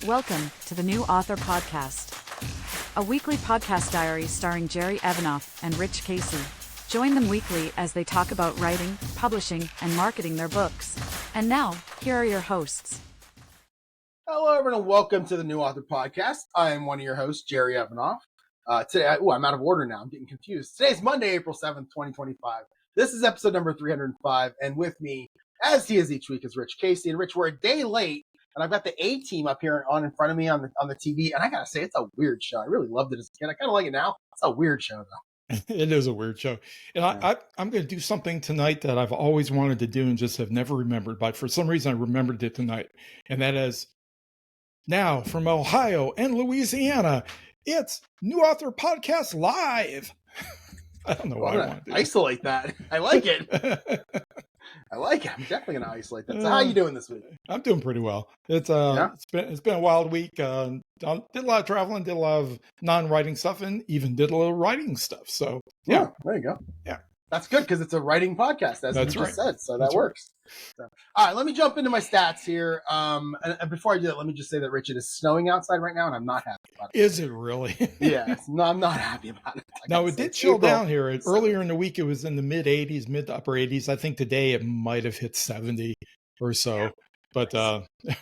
Welcome to the New Author Podcast, a weekly podcast diary starring Jerry Evanoff and Rich Kacy. Join them weekly as they talk about writing, publishing, and marketing their books. And now, here are your hosts. Hello, everyone, and welcome to the New Author Podcast. I am one of your hosts, Jerry Evanoff. Today, I'm out of order now. I'm getting confused. Today is Monday, April 7th, 2025. This is episode number 305, and with me, as he is each week, is Rich Kacy. And Rich, we're a day late, and I've got the A-Team up here in front of me on the TV, and I gotta say, it's a weird show. I really loved it as a kid. I kind of like it now. It's a weird show, though. It is a weird show. And Yeah. I'm going to do something tonight that I've always wanted to do and just have never remembered. But for some reason, I remembered it tonight. And that is now from Ohio and Louisiana, it's New Author Podcast Live. I don't know why I want to do isolate that. I like it. it. I like it. I'm definitely going to isolate that. So how are you doing this week? I'm doing pretty well. It's been a wild week. Did a lot of traveling, did a lot of non-writing stuff, and even did a little writing stuff. So yeah, There you go. Yeah. That's good because it's a writing podcast, as That's you just right. said. So That's that works. So, all right, let me jump into my stats here. And before I do that, let me just say that, Rich, it is snowing outside right now, and I'm not happy about it. Is it really? Yeah, no, I'm not happy about it. No, it did chill down here. Earlier in the week, it was in the mid to upper 80s. I think today it might have hit 70 or so. Yeah. But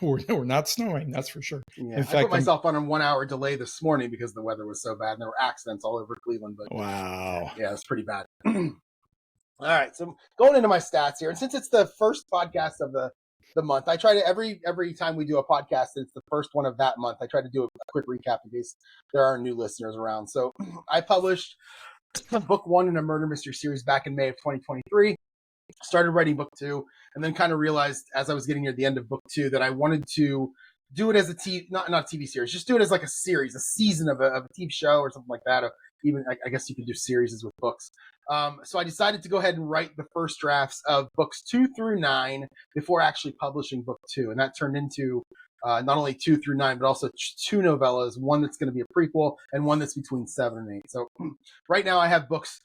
we're not snowing, that's for sure. Yeah, in fact, I put myself on a 1 hour delay this morning because the weather was so bad, and there were accidents all over Cleveland. But wow. Yeah, it's pretty bad. All right, so going into my stats here, and since it's the first podcast of the month, I try to every time we do a podcast, and it's the first one of that month, I try to do a quick recap in case there are new listeners around. So I published book 1 in a murder mystery series back in May of 2023. Started writing book 2, and then kind of realized as I was getting near the end of book 2 that I wanted to do it as not a TV series, just do it as like a series, a season of a TV show or something like that. Even I guess you could do series with books. So I decided to go ahead and write the first drafts of books 2 through 9 before actually publishing book 2. And that turned into not only 2 through 9, but also 2 novellas, one that's going to be a prequel and one that's between 7 and 8. So right now I have books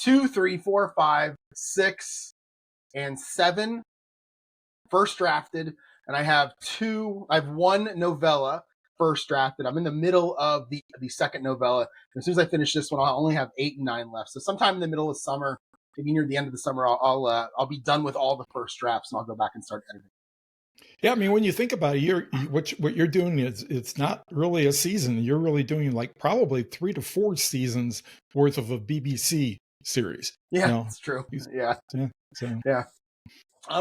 2, 3, 4, 5, 6, and 7 first drafted. And I have 1 novella first drafted. I'm in the middle of the second novella. And as soon as I finish this one, I'll only have 8 and 9 left. So sometime in the middle of summer, maybe near the end of the summer, I'll be done with all the first drafts and I'll go back and start editing. Yeah, I mean, when you think about it, what you're doing is it's not really a season. You're really doing like probably 3 to 4 seasons worth of a BBC series. Yeah, that's true. Yeah. Yeah.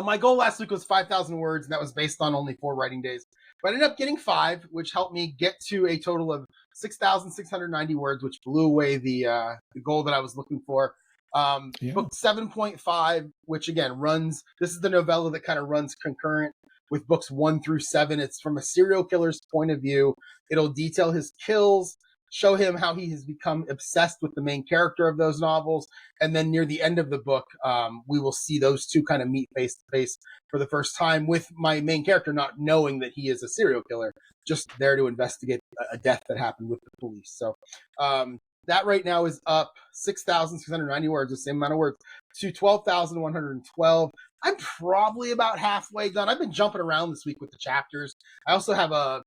My goal last week was 5,000 words, and that was based on only 4 writing days. But I ended up getting 5, which helped me get to a total of 6,690 words, which blew away the goal that I was looking for. Book 7.5, which again this is the novella that kind of runs concurrent with books 1 through 7. It's from a serial killer's point of view. It'll detail his kills, show him how he has become obsessed with the main character of those novels. And then near the end of the book, we will see those two kind of meet face to face for the first time, with my main character not knowing that he is a serial killer, just there to investigate a death that happened with the police. So that right now is up 6,690 words, the same amount of words, to 12,112. I'm probably about halfway done. I've been jumping around this week with the chapters. I also have I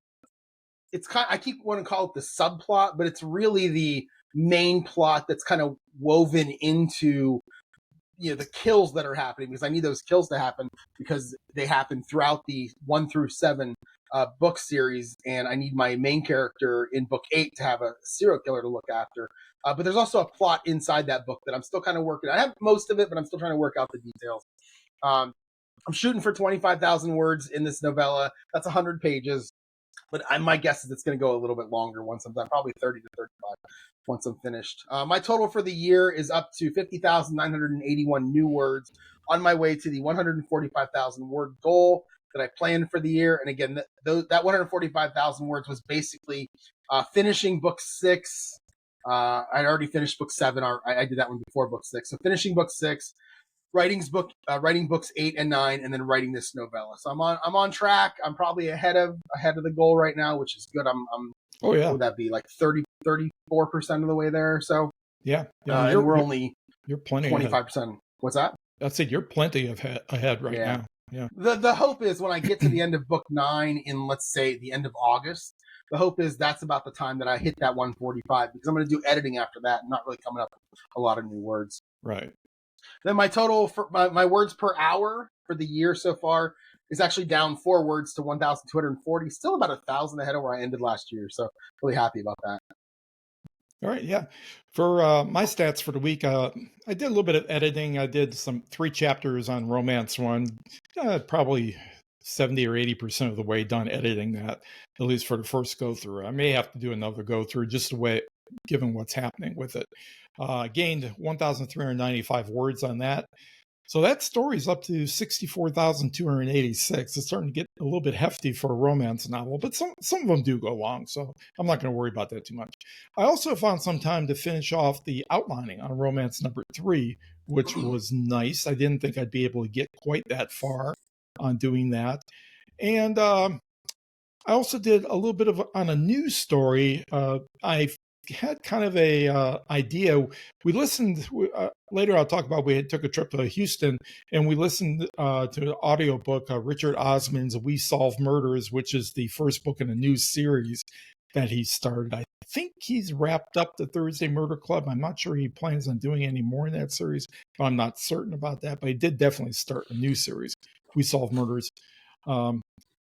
keep wanting to call it the subplot, but it's really the main plot that's kind of woven into the kills that are happening, because I need those kills to happen because they happen throughout the 1 through 7 book series, and I need my main character in book 8 to have a serial killer to look after. But there's also a plot inside that book that I'm still kind of working. I have most of it, but I'm still trying to work out the details. I'm shooting for 25,000 words in this novella. That's 100 pages. But my guess is it's going to go a little bit longer once I'm done, probably 30 to 35 once I'm finished. My total for the year is up to 50,981 new words, on my way to the 145,000 word goal that I planned for the year. And again, that 145,000 words was basically finishing book 6. I'd already finished book 7. I did that one before book 6. So finishing book 6, writing books 8 and 9, and then writing this novella. So I'm on track. I'm probably ahead of the goal right now, which is good. Oh yeah. What would that be, like 34% of the way there? So yeah. And we're only you're plenty 25%. What's that? That's it. You're plenty ahead right now. Yeah. The hope is when I get to the end of book 9 in, let's say, the end of August, the hope is that's about the time that I hit that 145, because I'm going to do editing after that and not really coming up with a lot of new words. Right. Then my total for my words per hour for the year so far is actually down 4 words to 1,240, still about 1,000 ahead of where I ended last year. So really happy about that. All right, yeah. For my stats for the week, I did a little bit of editing. I did 3 chapters on Romance 1, probably 70 or 80% of the way done editing that, at least for the first go through. I may have to do another go through just the way, given what's happening with it. Gained 1,395 words on that. So that story's up to 64,286. It's starting to get a little bit hefty for a romance novel, but some of them do go long, so I'm not going to worry about that too much. I also found some time to finish off the outlining on romance number 3, which was nice. I didn't think I'd be able to get quite that far on doing that. And I also did a little bit on a news story. I had kind of a idea. We listened later. I'll talk about. We took a trip to Houston and we listened to an audiobook, Richard Osman's "We Solve Murders," which is the first book in a new series that he started. I think he's wrapped up the Thursday Murder Club. I'm not sure he plans on doing any more in that series, but I'm not certain about that. But he did definitely start a new series, "We Solve Murders."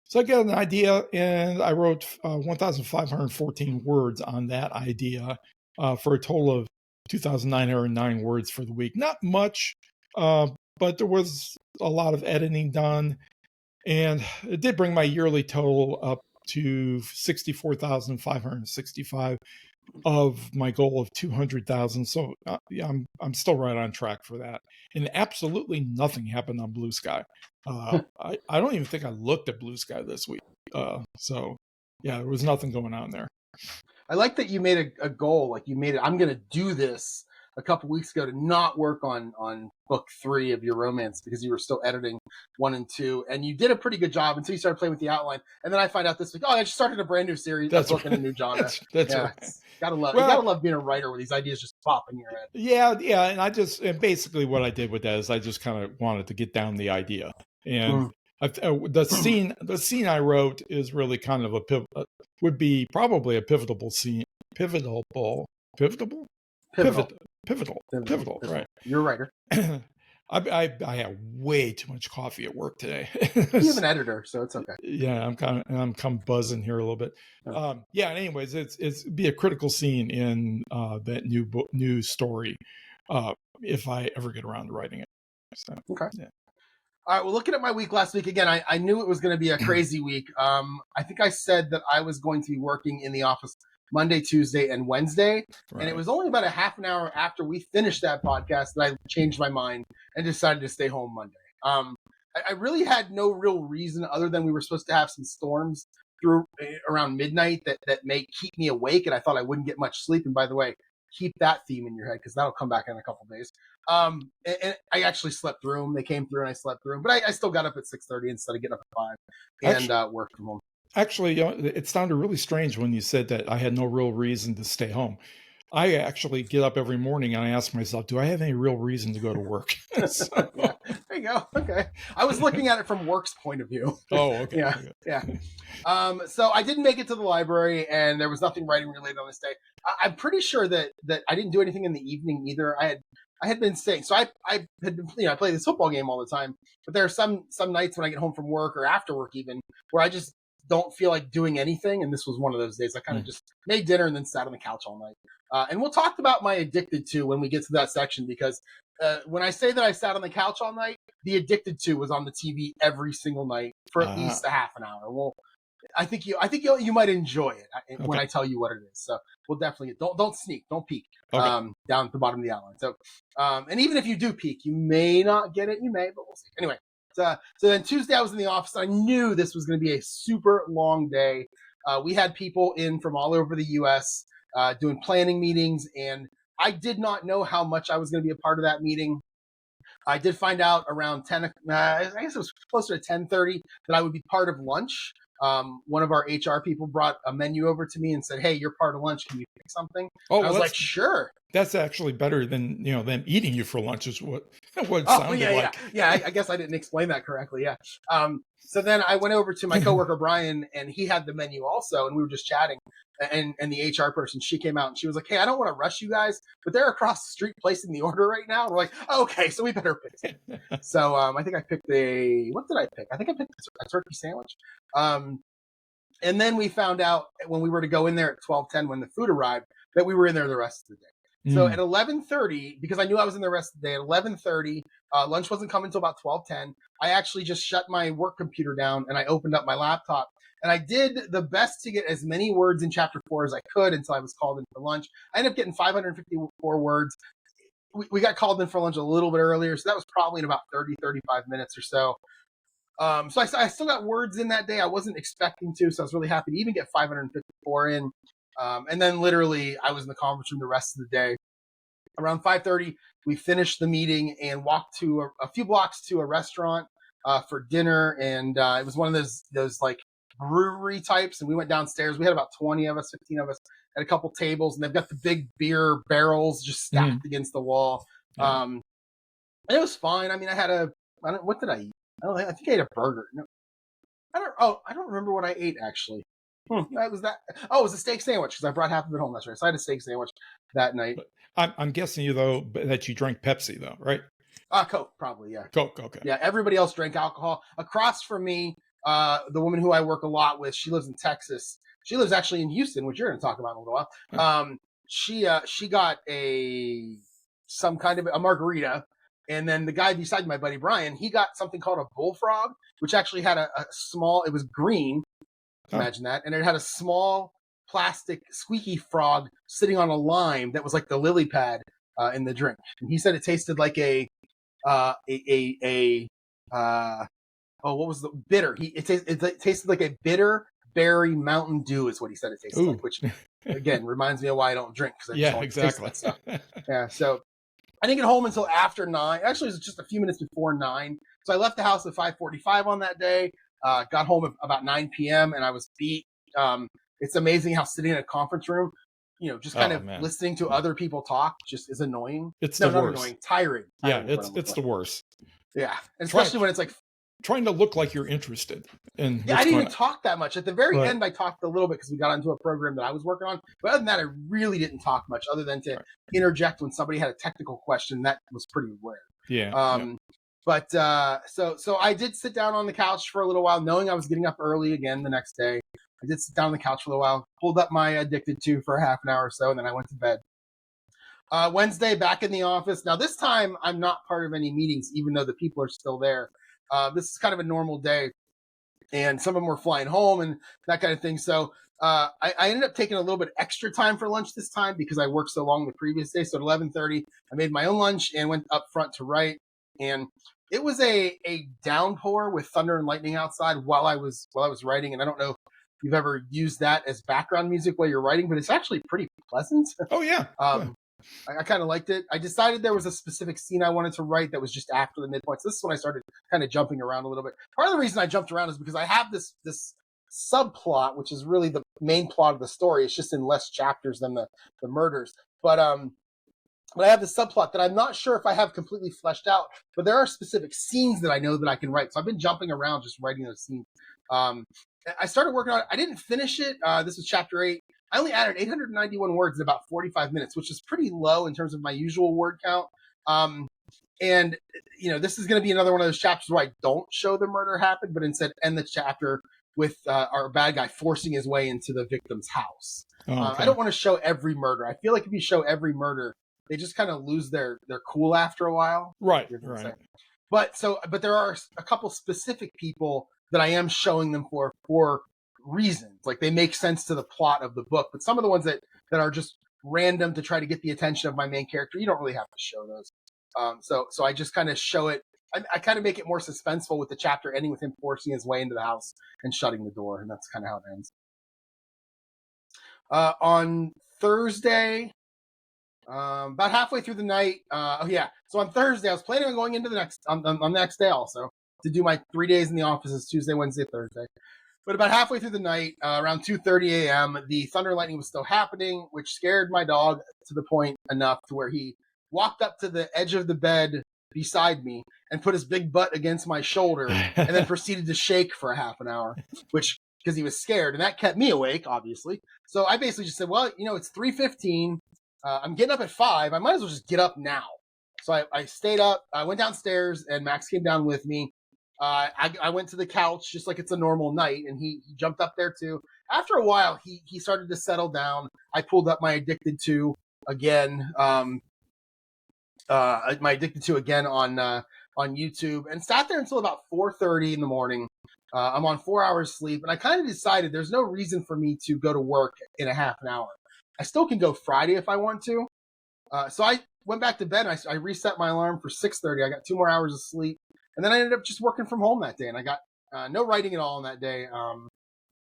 So I got an idea, and I wrote 1,514 words on that idea for a total of 2,909 words for the week. Not much, but there was a lot of editing done, and it did bring my yearly total up to 64,565 of my goal of 200,000. So yeah, I'm still right on track for that. And absolutely nothing happened on Blue Sky. I don't even think I looked at Blue Sky this week. So yeah, there was nothing going on there. I like that you made a goal. Like you made it. I'm going to do this a couple weeks ago to not work on book 3 of your romance because you were still editing 1 and 2, and you did a pretty good job until you started playing with the outline. And then I find out this week, I just started a brand new series. That's looking a new genre. That's yeah, right. You gotta love being a writer where these ideas just pop in your head. Yeah, and basically what I did with that is I just kind of wanted to get down the idea, and the scene I wrote is really kind of would be probably a pivotal scene. Pivotal, right? You're a writer. I had way too much coffee at work today. You have an editor, so it's okay. Yeah, I'm kind of buzzing here a little bit. Yeah. Anyways, it's be a critical scene in that new story if I ever get around to writing it. So, okay. Yeah. All right. Well, looking at my week last week again, I knew it was going to be a crazy week. I think I said that I was going to be working in the office Monday, Tuesday, and Wednesday. Right. And it was only about a half an hour after we finished that podcast that I changed my mind and decided to stay home Monday. I really had no real reason other than we were supposed to have some storms through around midnight that may keep me awake, and I thought I wouldn't get much sleep. And by the way, keep that theme in your head because that'll come back in a couple of days. And I actually slept through them. They came through and I slept through them, but I still got up at 6:30 instead of getting up at 5 and worked from home. Actually, it sounded really strange when you said that I had no real reason to stay home. I actually get up every morning and I ask myself, do I have any real reason to go to work? So, yeah. There you go. Okay. I was looking at it from work's point of view. Oh, okay. Yeah. Okay. Yeah. So I didn't make it to the library and there was nothing writing related on this day. I'm pretty sure that I didn't do anything in the evening either. I had been staying. So I had been, I play this football game all the time, but there are some nights when I get home from work or after work even where I just don't feel like doing anything. And this was one of those days. I kind of just made dinner and then sat on the couch all night. And we'll talk about my addicted to when we get to that section, because when I say that I sat on the couch all night, the addicted to was on the TV every single night for at least a half an hour. Well, I think you might enjoy it when I tell you what it is. So we'll definitely don't sneak, don't peek down at the bottom of the outline. So and even if you do peek, you may not get it. You may, but we'll see. Anyway, so then Tuesday I was in the office. I knew this was going to be a super long day. We had people in from all over the U.S. Doing planning meetings, and I did not know how much I was going to be a part of that meeting. I did find out around 10. I guess it was closer to 10:30 that I would be part of lunch. One of our HR people brought a menu over to me and said, "Hey, you're part of lunch. Can you pick something?" I was like, "Sure." That's actually better than them eating you for lunch. Is what what it Oh, sounded yeah, like. I guess I didn't explain that correctly. Yeah. So then I went over to my coworker Brian, and he had the menu also, and we were just chatting. And the HR person, she came out and she was like, "Hey, I don't want to rush you guys, but they're across the street placing the order right now." And we're like, oh, "Okay, so we better pick something." So I think I picked what did I pick? I think I picked a turkey sandwich. And then we found out when we were to go in there at 12:10 when the food arrived that we were in there the rest of the day. So at 11:30, because I knew I was in the rest of the day, at 11:30, lunch wasn't coming until about 12:10. I actually just shut my work computer down and I opened up my laptop. And I did the best to get as many words in chapter 4 as I could until I was called in for lunch. I ended up getting 554 words. We got called in for lunch a little bit earlier, so that was probably in about 30, 35 minutes or so. So I still got words in that day. I wasn't expecting to, so I was really happy to even get 554 in. And then literally I was in the conference room the rest of the day. Around 5:30, we finished the meeting and walked to a few blocks to a restaurant for dinner. And it was one of those like brewery types. And we went downstairs. We had about 20 of us, 15 of us at a couple tables. And they've got the big beer barrels just stacked against the wall. Yeah. And it was fine. I mean, what did I eat? I think I ate a burger. No, I don't remember what I ate actually. That was that. Oh, it was a steak sandwich because I brought half of it home. That's right. So I had a steak sandwich that night. But I'm guessing you though that you drank Pepsi though, right? Coke probably, yeah. Coke, okay. Yeah, everybody else drank alcohol. Across from me, the woman who I work a lot with, she lives in Texas. She lives actually in Houston, which you're going to talk about in a little while. She got some kind of a margarita. And then the guy beside my buddy Brian, he got something called a bullfrog, which actually had a small, it was green, imagine that, and it had a small plastic squeaky frog sitting on a lime that was like the lily pad in the drink. And he said it tasted like what was the bitter? It tasted like a bitter berry Mountain Dew is what he said it tasted like, which again reminds me of why I don't drink because I just don't exactly. taste that stuff. Yeah, so I didn't get home until after 9. Actually, it was just a few minutes before 9. So I left the house at 5:45 on that day. Got home at about 9 p.m. and I was beat. It's amazing how sitting in a conference room, just kind of listening to other people talk just is annoying. It's the worst. Annoying, tiring. Yeah, it's the worst. Yeah, and especially when it's like trying to look like you're interested. I didn't even talk that much. At the very end, I talked a little bit because we got into a program that I was working on. But other than that, I really didn't talk much other than to interject when somebody had a technical question. That was pretty rare. Yeah. But so I did sit down on the couch for a little while, knowing I was getting up early again the next day. I did sit down on the couch for a little while, pulled up my Addicted to for half an hour or so, and then I went to bed. Wednesday, back in the office. Now, this time, I'm not part of any meetings, even though the people are still there. This is kind of a normal day, and some of them were flying home and that kind of thing. So I ended up taking a little bit extra time for lunch this time because I worked so long the previous day. So at 11:30, I made my own lunch and went up front to write. And it was a downpour with thunder and lightning outside while I was writing. And I don't know if you've ever used that as background music while you're writing, but it's actually pretty pleasant. Oh, yeah. I kind of liked it. I decided there was a specific scene I wanted to write that was just after the midpoint. So this is when I started kind of jumping around a little bit. Part of the reason I jumped around is because I have this subplot, which is really the main plot of the story. It's just in less chapters than the murders. But I have this subplot that I'm not sure if I have completely fleshed out, but there are specific scenes that I know that I can write. So I've been jumping around just writing those scenes. I started working on it. I didn't finish it. This was chapter 8. I only added 891 words in about 45 minutes, which is pretty low in terms of my usual word count. And, this is going to be another one of those chapters where I don't show the murder happen, but instead end the chapter with our bad guy forcing his way into the victim's house. I don't want to show every murder. I feel like if you show every murder, they just kind of lose their cool after a while. Right. But there are a couple specific people that I am showing them for reasons. Like they make sense to the plot of the book. But some of the ones that are just random to try to get the attention of my main character, you don't really have to show those. So I just kind of show it. I kind of make it more suspenseful with the chapter ending with him forcing his way into the house and shutting the door. And that's kind of how it ends. On Thursday, about halfway through the night. So on Thursday, I was planning on going into the next day also to do my 3 days in the offices, Tuesday, Wednesday, Thursday. But about halfway through the night, around 2:30 a.m., the thunder and lightning was still happening, which scared my dog to the point enough to where he walked up to the edge of the bed beside me and put his big butt against my shoulder and then proceeded to shake for a half an hour, which because he was scared, and that kept me awake, obviously. So I basically just said, well, it's 3:15. I'm getting up at 5. I might as well just get up now. So I stayed up. I went downstairs, and Max came down with me. I went to the couch just like it's a normal night, and he jumped up there too. After a while, he started to settle down. I pulled up my Addicted to again. My Addicted to again on YouTube, and sat there until about 4:30 in the morning. I'm on 4 hours sleep, and I kind of decided there's no reason for me to go to work in a half an hour. I still can go Friday if I want to. So I went back to bed, and I reset my alarm for 6:30. I got 2 more hours of sleep, and then I ended up just working from home that day, and I got no writing at all on that day.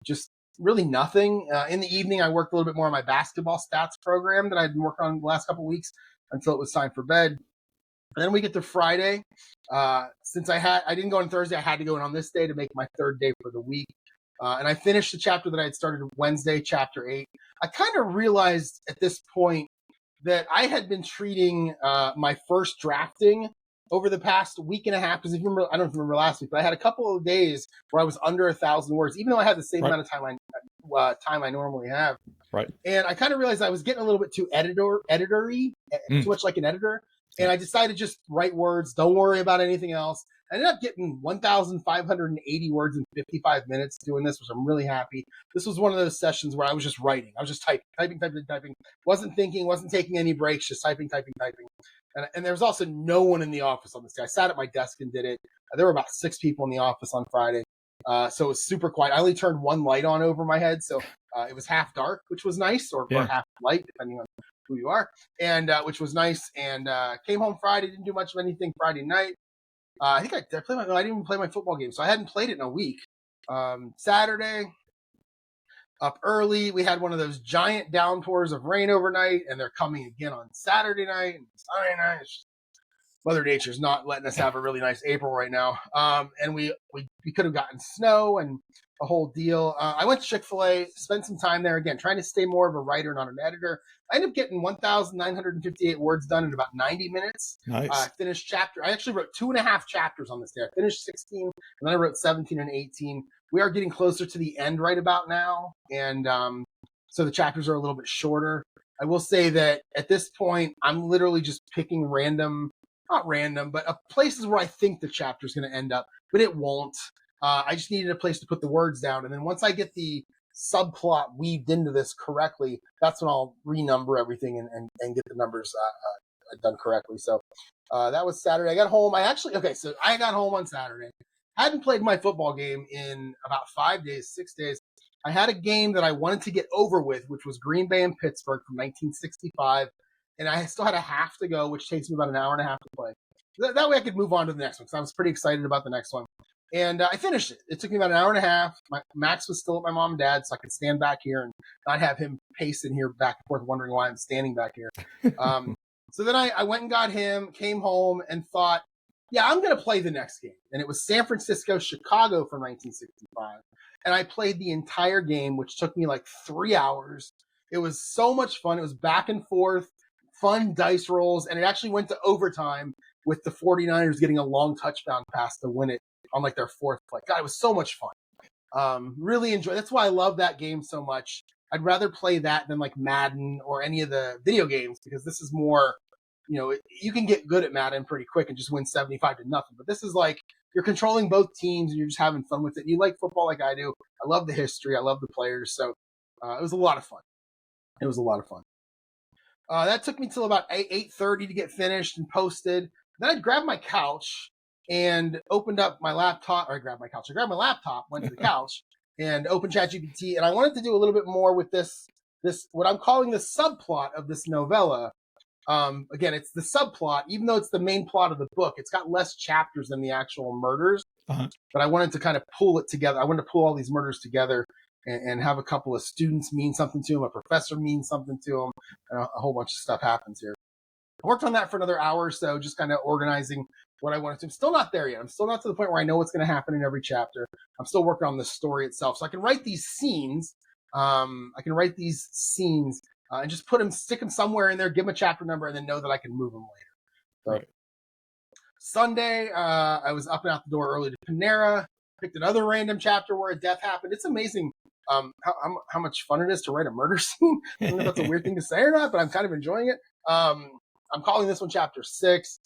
Just really nothing. In the evening, I worked a little bit more on my basketball stats program that I'd been working on the last couple of weeks until it was time for bed. And then we get to Friday. Since I didn't go on Thursday, I had to go in on this day to make my third day for the week. And I finished the chapter that I had started Wednesday, chapter 8. I kind of realized at this point that I had been treating my first drafting over the past week and a half. Because if you remember, I don't remember last week, but I had a couple of days where I was under 1,000 words, even though I had the same amount of time I normally have. Right. And I kind of realized I was getting a little bit too editory, too much like an editor. And I decided just write words, don't worry about anything else. I ended up getting 1,580 words in 55 minutes doing this, which I'm really happy. This was one of those sessions where I was just writing. I was just typing. Wasn't thinking, wasn't taking any breaks, just typing. And there was also no one in the office on this day. I sat at my desk and did it. There were about 6 people in the office on Friday. So it was super quiet. I only turned one light on over my head. So it was half dark, which was nice, or half light, depending on who you are, and which was nice. And came home Friday, didn't do much of anything Friday night. I think I didn't even play my football game, so I hadn't played it in a week. Saturday, up early, we had one of those giant downpours of rain overnight, and they're coming again on Saturday night and Sunday night. Mother Nature's not letting us have a really nice April right now. And we could have gotten snow and a whole deal. I went to Chick-fil-A, spent some time there again, trying to stay more of a writer, not an editor. I ended up getting 1,958 words done in about 90 minutes. Nice. I actually wrote 2.5 chapters on this day. I finished 16, and then I wrote 17 and 18. We are getting closer to the end right about now. And so the chapters are a little bit shorter. I will say that at this point, I'm literally just picking not random, but places where I think the chapter is going to end up, but it won't. I just needed a place to put the words down. And then once I get the subplot weaved into this correctly, that's when I'll renumber everything and get the numbers done correctly. So that was Saturday. I got home. So I got home on Saturday. Hadn't played my football game in about 6 days. I had a game that I wanted to get over with, which was Green Bay and Pittsburgh from 1965. And I still had a half to go, which takes me about an hour and a half to play. That way I could move on to the next one, because I was pretty excited about the next one. And I finished it. It took me about an hour and a half. Max was still at my mom and dad, so I could stand back here and not have him pacing here back and forth, wondering why I'm standing back here. So then I went and got him, came home, and thought, yeah, I'm going to play the next game. And it was San Francisco, Chicago from 1965. And I played the entire game, which took me like 3 hours. It was so much fun. It was back and forth, fun dice rolls, and it actually went to overtime with the 49ers getting a long touchdown pass to win it on like their 4th play. God, it was so much fun. Really enjoy. That's why I love that game so much. I'd rather play that than like Madden or any of the video games, because this is more, you can get good at Madden pretty quick and just win 75-0. But this is like you're controlling both teams and you're just having fun with it. You like football like I do. I love the history. I love the players. So it was a lot of fun. That took me till about 8:30 to get finished and posted. Then I grabbed my couch and opened up my laptop. I grabbed my laptop, went to the couch, and opened ChatGPT. And I wanted to do a little bit more with this what I'm calling the subplot of this novella. Again, it's the subplot, even though it's the main plot of the book. It's got less chapters than the actual murders. But I wanted to kind of pull it together. I wanted to pull all these murders together and have a couple of students mean something to him, a professor mean something to him, and a whole bunch of stuff happens here. I worked on that for another hour or so, just kind of organizing what I wanted to. I'm still not there yet. I'm still not to the point where I know what's going to happen in every chapter. I'm still working on the story itself. So I can write these scenes. And just stick them somewhere in there, give them a chapter number, and then know that I can move them later. Sunday, I was up and out the door early to Panera, picked another random chapter where a death happened. It's amazing how much fun it is to write a murder scene. I don't know if that's a weird thing to say or not, but I'm kind of enjoying it. I'm calling this one chapter 6.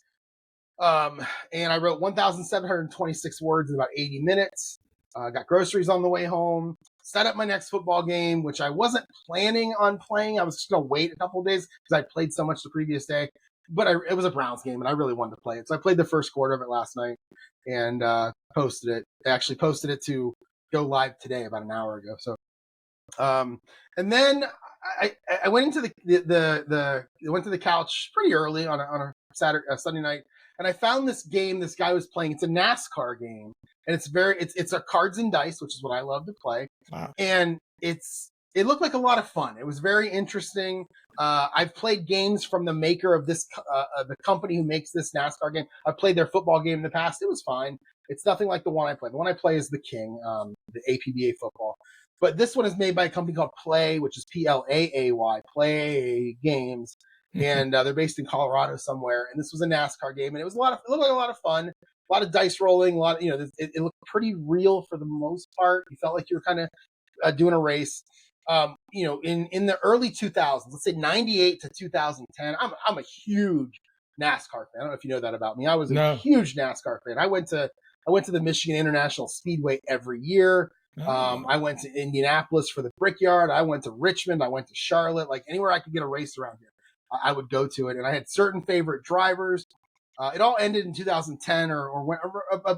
And I wrote 1,726 words in about 80 minutes. Got groceries on the way home. Set up my next football game, which I wasn't planning on playing. I was just going to wait a couple of days because I played so much the previous day. But it was a Browns game, and I really wanted to play it. So I played the first quarter of it last night and posted it. I actually posted it to go live today about an hour ago. So, and then I went into the couch pretty early on a Sunday night, and I found this game this guy was playing. It's a NASCAR game, and it's a cards and dice, which is what I love to play. Wow. And it looked like a lot of fun. It was very interesting. I've played games from the maker of this, the company who makes this NASCAR game. I've played their football game in the past. It was fine. It's nothing like the one I play. The one I play is the King, the APBA football. But this one is made by a company called Play, which is Plaay, Play Games. And they're based in Colorado somewhere. And this was a NASCAR game, and it looked like a lot of fun. A lot of dice rolling. A lot, it looked pretty real for the most part. You felt like you were kind of doing a race. In the early 2000s, let's say 98 to 2010, I'm a huge NASCAR fan. I don't know if you know that about me. I was a huge NASCAR fan. I went to the Michigan International Speedway every year. I went to Indianapolis for the Brickyard. I went to Richmond. I went to Charlotte. Like anywhere I could get a race around here, I would go to it. And I had certain favorite drivers. It all ended in 2010 or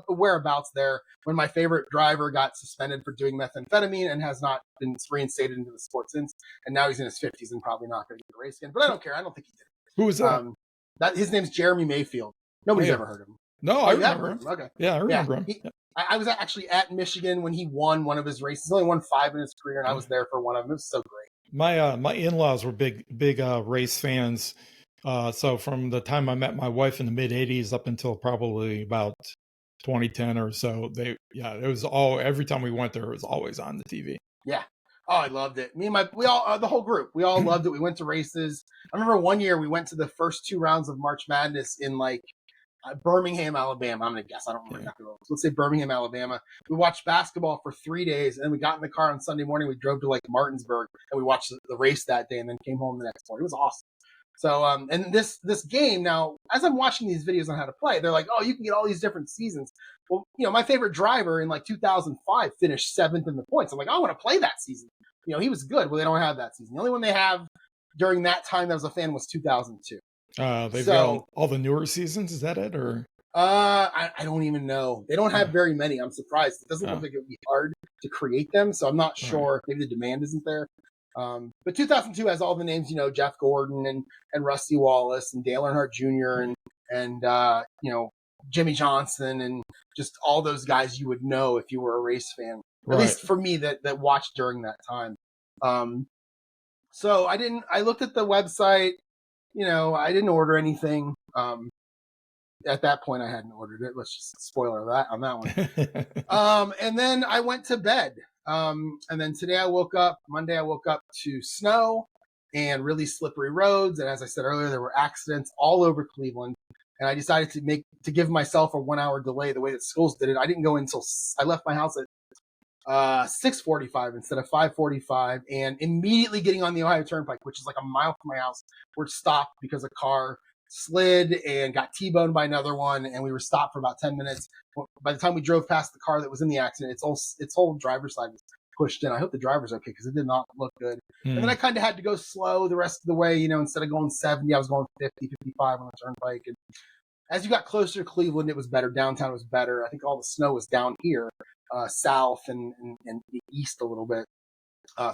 whereabouts there when my favorite driver got suspended for doing methamphetamine and has not been reinstated into the sport since. And now he's in his 50s and probably not going to get a race again. But I don't care. I don't think he did it. Who was that? His name's Jeremy Mayfield. Nobody's ever heard of him. No, I remember him. Okay. Yeah, I remember him. I was actually at Michigan when he won one of his races. He only won 5 in his career, and I was there for one of them. It was so great. My in-laws were big race fans. So from the time I met my wife in the mid 80s up until probably about 2010 or so, it was every time we went there, it was always on the TV. Yeah. Oh, I loved it. The whole group, we all loved it. We went to races. I remember one year we went to the first 2 rounds of March Madness in Birmingham, Alabama. I'm going to guess. I don't remember exactly what it was. Let's say Birmingham, Alabama. We watched basketball for 3 days, and then we got in the car on Sunday morning. We drove to Martinsburg, and we watched the race that day, and then came home the next morning. It was awesome. So, and this game now, as I'm watching these videos on how to play, they're like, oh, you can get all these different seasons. Well, my favorite driver in 2005 finished 7th in the points. I'm like, I want to play that season. He was good. Well, they don't have that season. The only one they have during that time that I was a fan was 2002. They've got all the newer seasons. Is that it, or? I don't even know. They don't have very many. I'm surprised. It doesn't look like it would be hard to create them. So I'm not sure. Maybe the demand isn't there. But 2002 has all the names, Jeff Gordon and Rusty Wallace and Dale Earnhardt Jr. and Jimmy Johnson and just all those guys you would know if you were a race fan. At least for me that watched during that time. So I looked at the website, I didn't order anything. At that point I hadn't ordered it. Let's just spoiler that on that one. And then I went to bed. And then today Monday I woke up to snow and really slippery roads. And as I said earlier, there were accidents all over Cleveland. And I decided to give myself a 1 hour delay the way that schools did it. I didn't go until I left my house at 6:45 instead of 5:45, and immediately getting on the Ohio Turnpike, which is like a mile from my house, we're stopped because a car slid and got T-boned by another one, and we were stopped for about 10 minutes. By the time we drove past the car that was in the accident, its whole driver's side was pushed in. I hope the driver's okay because it did not look good. And then I kind of had to go slow the rest of the way, instead of going 70, I was going 50, 55 on the turnpike. And as you got closer to Cleveland, it was better. Downtown was better. I think all the snow was down here, south and east a little bit.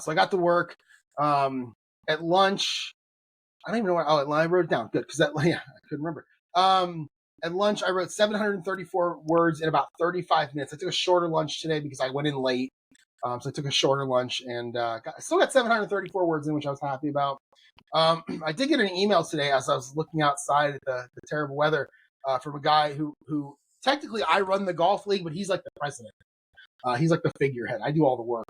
So I got to work at lunch. I don't even know what. I wrote it down. Good, because I couldn't remember. At lunch, I wrote 734 words in about 35 minutes. I took a shorter lunch today because I went in late. So I took a shorter lunch and still got 734 words in, which I was happy about. I did get an email today as I was looking outside at the terrible weather from a guy who technically I run the golf league, but he's like the president. He's like the figurehead. I do all the work.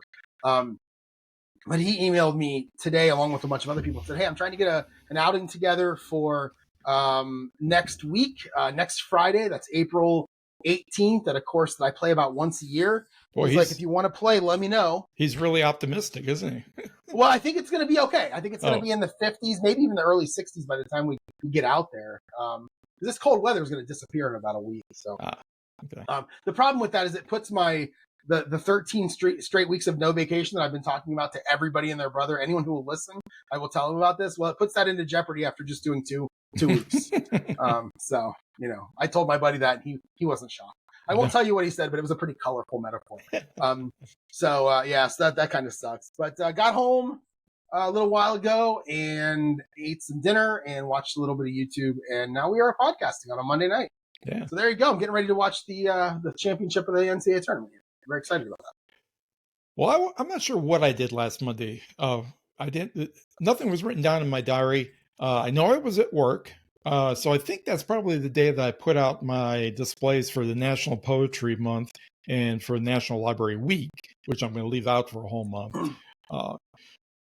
But he emailed me today along with a bunch of other people. Said, hey, I'm trying to get an outing together for next week, next Friday. That's April 18th, at a course that I play about once a year. Boy, he's like, if you want to play, let me know. He's really optimistic, isn't he? Well, I think it's going to be okay. I think it's going to be in the 50s, maybe even the early 60s by the time we get out there. This cold weather is going to disappear in about a week. So, okay. The problem with that is it puts the 13 straight weeks of no vacation that I've been talking about to everybody and their brother, anyone who will listen, I will tell them about this. Well, it puts that into jeopardy after just doing two weeks. So, I told my buddy that, and he wasn't shocked. I won't tell you what he said, but it was a pretty colorful metaphor. So that kind of sucks. But got home a little while ago and ate some dinner and watched a little bit of YouTube, and now we are podcasting on a Monday night. Yeah. So there you go. I'm getting ready to watch the championship of the NCAA tournament. I'm very excited about that. Well, I'm not sure what I did last Monday. Nothing was written down in my diary. I know I was at work. So I think that's probably the day that I put out my displays for the National Poetry Month and for National Library Week, which I'm going to leave out for a whole month.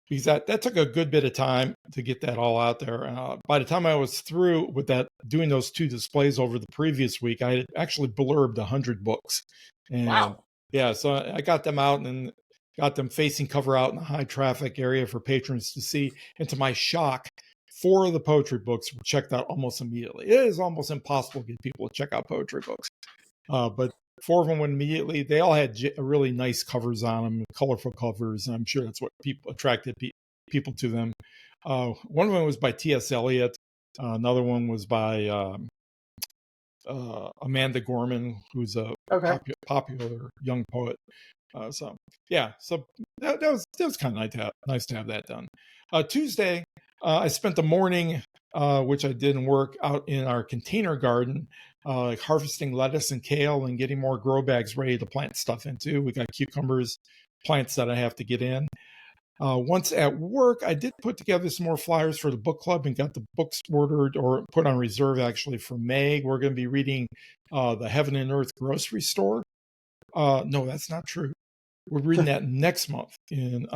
Because that took a good bit of time to get that all out there. By the time I was through with that, doing those two displays over the previous week, I had actually blurbed 100 books. And wow. Yeah, so I got them out and got them facing cover out in a high traffic area for patrons to see. And to my shock, 4 of the poetry books were checked out almost immediately. It is almost impossible to get people to check out poetry books. But 4 of them went immediately. They all had really nice covers on them, colorful covers. And I'm sure that's what attracted people to them. One of them was by T.S. Eliot. Another one was by Amanda Gorman, who's a popular young poet. So that was kind of nice to have that done. Tuesday, I spent the morning, which I didn't work, out in our container garden, harvesting lettuce and kale and getting more grow bags ready to plant stuff into. We got cucumbers, plants that I have to get in. Once at work, I did put together some more flyers for the book club and got the books ordered or put on reserve actually for May. We're going to be reading The Heaven and Earth Grocery Store. No, that's not true. We're reading that next month in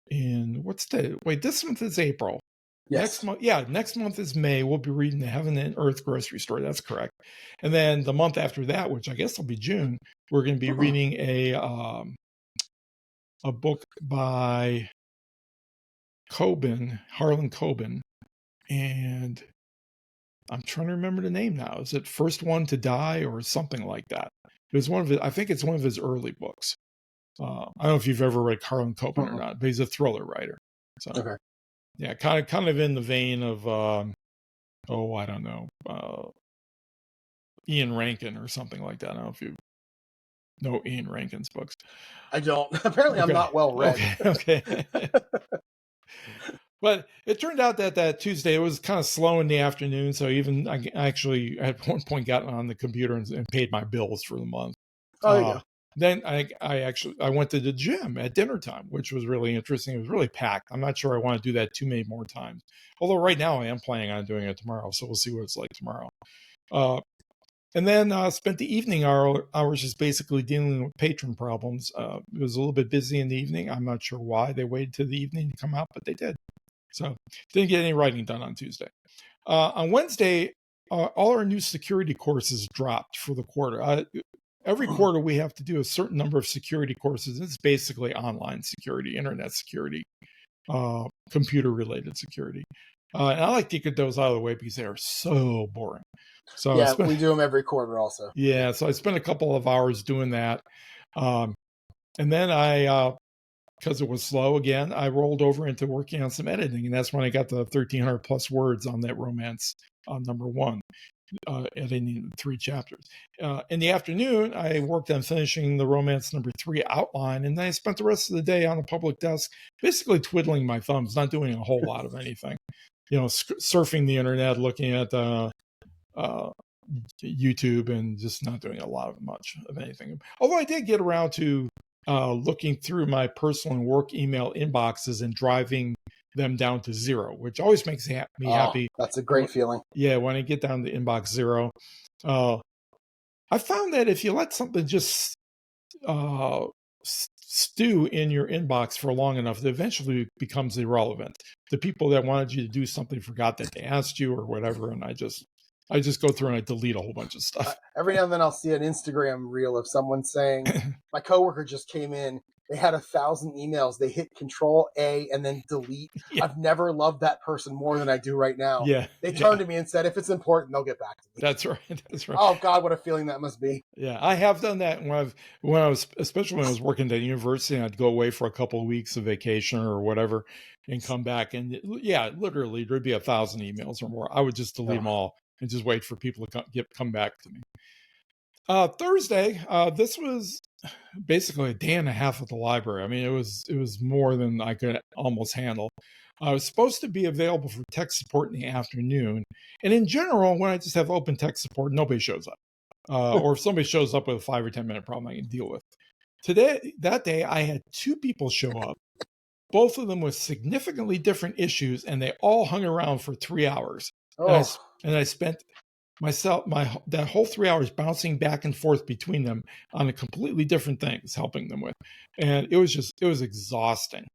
this month is April. Yes. Next month is May. We'll be reading The Heaven and Earth Grocery Store. That's correct. And then the month after that, which I guess will be June, we're going to be reading a book by Harlan Coben, and I'm trying to remember the name now. Is it First One to Die or something like that? It was I think it's one of his early books. I don't know if you've ever read Harlan Coben or not, but he's a thriller writer. So, yeah, kind of in the vein of, I don't know, Ian Rankin or something like that. I don't know if you know Ian Rankin's books. I don't. Apparently, I'm not well read. Okay. But it turned out that Tuesday, it was kind of slow in the afternoon. So even I actually at one point got on the computer and paid my bills for the month. Oh, yeah. Then I went to the gym at dinner time, which was really interesting. It was really packed. I'm not sure I want to do that too many more times. Although right now I am planning on doing it tomorrow. So we'll see what it's like tomorrow. And then spent the evening hours just basically dealing with patron problems. It was a little bit busy in the evening. I'm not sure why they waited till the evening to come out, but they did. So didn't get any writing done on Tuesday. On Wednesday, all our new security courses dropped for the quarter. Every quarter we have to do a certain number of security courses. It's basically online security, internet security, computer-related security. And I like to get those out of the way because they are so boring. So yeah, we do them every quarter also. Yeah, so I spent a couple of hours doing that. And then I, because it was slow again, I rolled over into working on some editing. And that's when I got the 1,300 plus words on that romance number 1, editing 3 chapters. In the afternoon, I worked on finishing the romance number 3 outline. And then I spent the rest of the day on the public desk, basically twiddling my thumbs, not doing a whole lot of anything. Surfing the internet, looking at YouTube, and just not doing much of anything. Although I did get around to looking through my personal and work email inboxes and driving them down to 0, which always makes me happy. That's a great feeling. Yeah, when I get down to inbox 0. I found that if you let something just stew in your inbox for long enough that eventually it becomes irrelevant. The people that wanted you to do something forgot that they asked you or whatever, and I just go through and I delete a whole bunch of stuff. Every now and then I'll see an Instagram reel of someone saying, my coworker just came in. They had 1,000 emails. They hit Control A and then delete. Yeah. I've never loved that person more than I do right now. Yeah. They turned to me and said, if it's important, they'll get back to me. That's right. That's right. Oh God, what a feeling that must be. Yeah, I have done that when I was, especially when I was working at university, and I'd go away for a couple of weeks of vacation or whatever and come back. And yeah, literally there'd be 1,000 emails or more. I would just delete them all and just wait for people to come back to me. Thursday, this was basically a day and a half at the library. I mean, it was more than I could almost handle. I was supposed to be available for tech support in the afternoon. And in general, when I just have open tech support, nobody shows up. Or if somebody shows up with a 5 or 10 minute problem, I can deal with. That day, I had 2 people show up, both of them with significantly different issues, and they all hung around for 3 hours. Oh. And I spent that whole 3 hours bouncing back and forth between them on a completely different things, helping them with. And it was exhausting.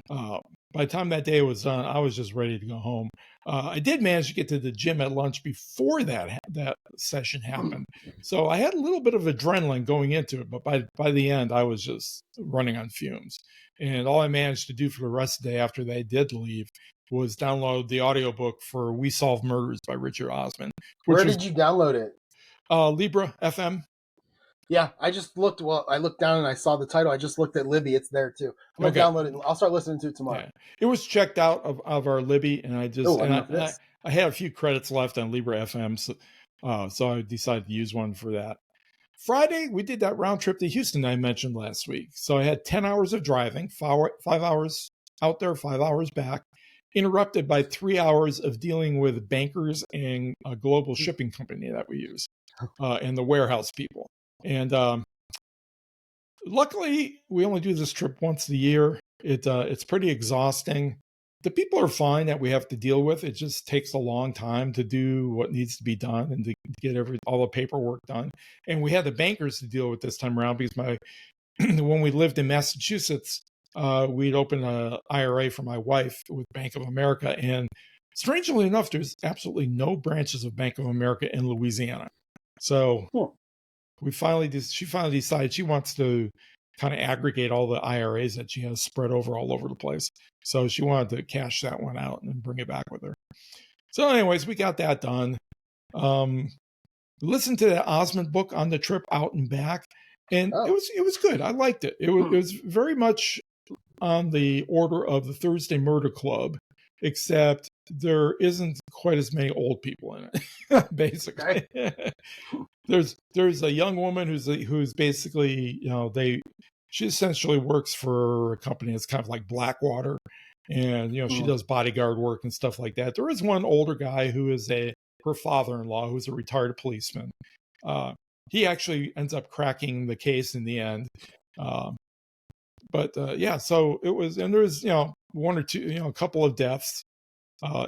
By the time that day was done, I was just ready to go home. I did manage to get to the gym at lunch before that session happened. So I had a little bit of adrenaline going into it, but by the end, I was just running on fumes. And all I managed to do for the rest of the day after they did leave was download the audiobook for We Solve Murders by Richard Osman. Where did you download it? Libra FM. Yeah, I just looked. Well, I looked down and I saw the title. I just looked at Libby. It's there too. I'm gonna download it. I'll start listening to it tomorrow. Yeah. It was checked out of our Libby, and I had a few credits left on Libra FM, so I decided to use one for that. Friday, we did that round trip to Houston I mentioned last week. So I had 10 hours of driving, 5 hours out there, 5 hours back, interrupted by 3 hours of dealing with bankers and a global shipping company that we use, and the warehouse people. And luckily, we only do this trip once a year. It's pretty exhausting. The people are fine that we have to deal with. It just takes a long time to do what needs to be done and to get all the paperwork done. And we had the bankers to deal with this time around because when we lived in Massachusetts, we'd opened an IRA for my wife with Bank of America. And strangely enough, there's absolutely no branches of Bank of America in Louisiana. So she finally decided she wants to kind of aggregate all the IRAs that she has spread all over the place. So she wanted to cash that one out and bring it back with her. So anyways, we got that done. Listened to the Osmond book on the trip out and back, and it was good. I liked it. It was very much on the order of the Thursday Murder Club, except there isn't quite as many old people in it. Basically, there's a young woman who's basically, she essentially works for a company that's kind of like Blackwater, and she does bodyguard work and stuff like that. There is one older guy who is her father-in-law, who's a retired policeman. He actually ends up cracking the case in the end. So it was, and there was one or two, a couple of deaths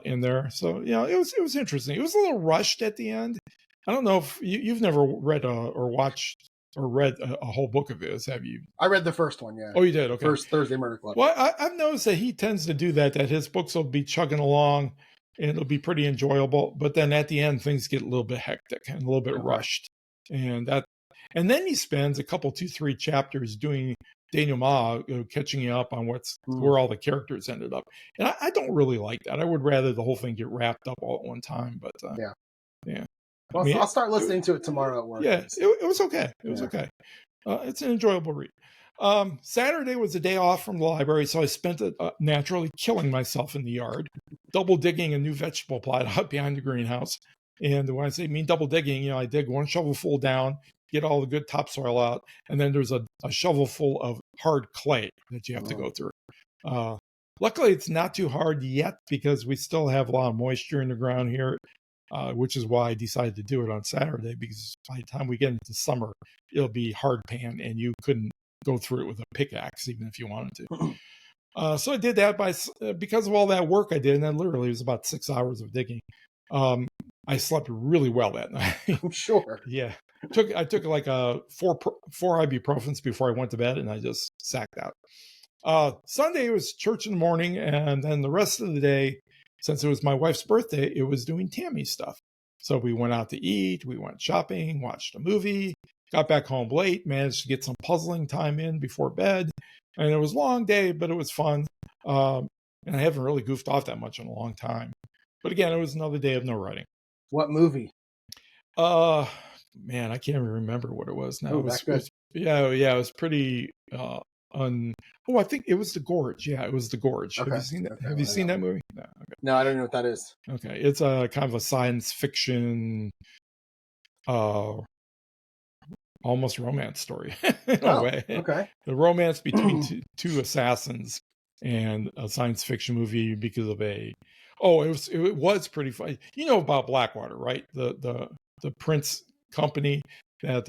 in there. So it was interesting. It was a little rushed at the end. I don't know if you've never read or watched or read a whole book of his, have you? I read the first one, yeah. Oh, you did? Okay. First Thursday Murder Club. Well, I've noticed that he tends to do that his books will be chugging along and it'll be pretty enjoyable. But then at the end, things get a little bit hectic and a little bit rushed. And then he spends a couple, 2-3 chapters doing denouement, catching you up on where all the characters ended up. And I don't really like that. I would rather the whole thing get wrapped up all at one time. But yeah. Well, I'll start listening to it tomorrow at work. Yeah, it was okay. It was okay. It's an enjoyable read. Saturday was a day off from the library, so I spent it naturally killing myself in the yard, double digging a new vegetable plot out behind the greenhouse. And when I say double digging, I dig one shovelful down, get all the good topsoil out, and then there's a shovelful of hard clay that you have to go through. Luckily, it's not too hard yet because we still have a lot of moisture in the ground here. Which is why I decided to do it on Saturday, because by the time we get into summer, it'll be hard pan and you couldn't go through it with a pickaxe, even if you wanted to. So I did that because of all that work I did. And then literally it was about 6 hours of digging. I slept really well that night. I'm sure. Yeah. I took like four ibuprofens before I went to bed, and I just sacked out. Sunday was church in the morning, and then the rest of the day, since it was my wife's birthday, it was doing Tammy stuff. So we went out to eat, we went shopping, watched a movie, got back home late, managed to get some puzzling time in before bed, and it was a long day, but it was fun. And I haven't really goofed off that much in a long time. But again, it was another day of no writing. What movie? Man, I can't even remember what it was now. Oh, that's good. It was pretty I think it was The Gorge. Yeah, it was The Gorge. Okay. Have you seen that? Okay, Have you seen that movie? No. Okay. No, I don't know what that is. Okay, it's a kind of a science fiction, almost romance story in a way. Okay. The romance between two assassins and a science fiction movie because of it was pretty funny. You know about Blackwater, right? The Prince company that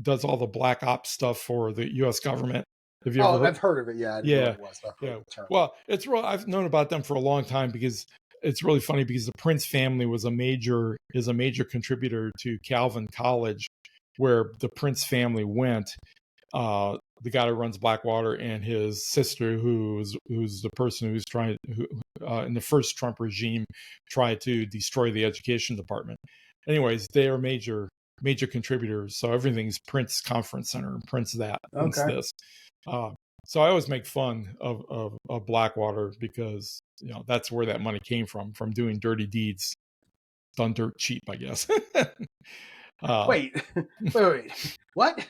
does all the black ops stuff for the U.S. government. Have you ever heard? I've heard of it. Yeah. I didn't know what it was. Yeah. Well, it's real. I've known about them for a long time because it's really funny because the Prince family is a major contributor to Calvin College, where the Prince family went. The guy who runs Blackwater and his sister, who's the person who's trying in the first Trump regime, tried to destroy the education department. Anyways, they are major contributors. So everything's Prince Conference Center and Prince that, Prince this. So I always make fun of Blackwater because that's where that money came from doing dirty deeds done dirt cheap, I guess. Wait. What?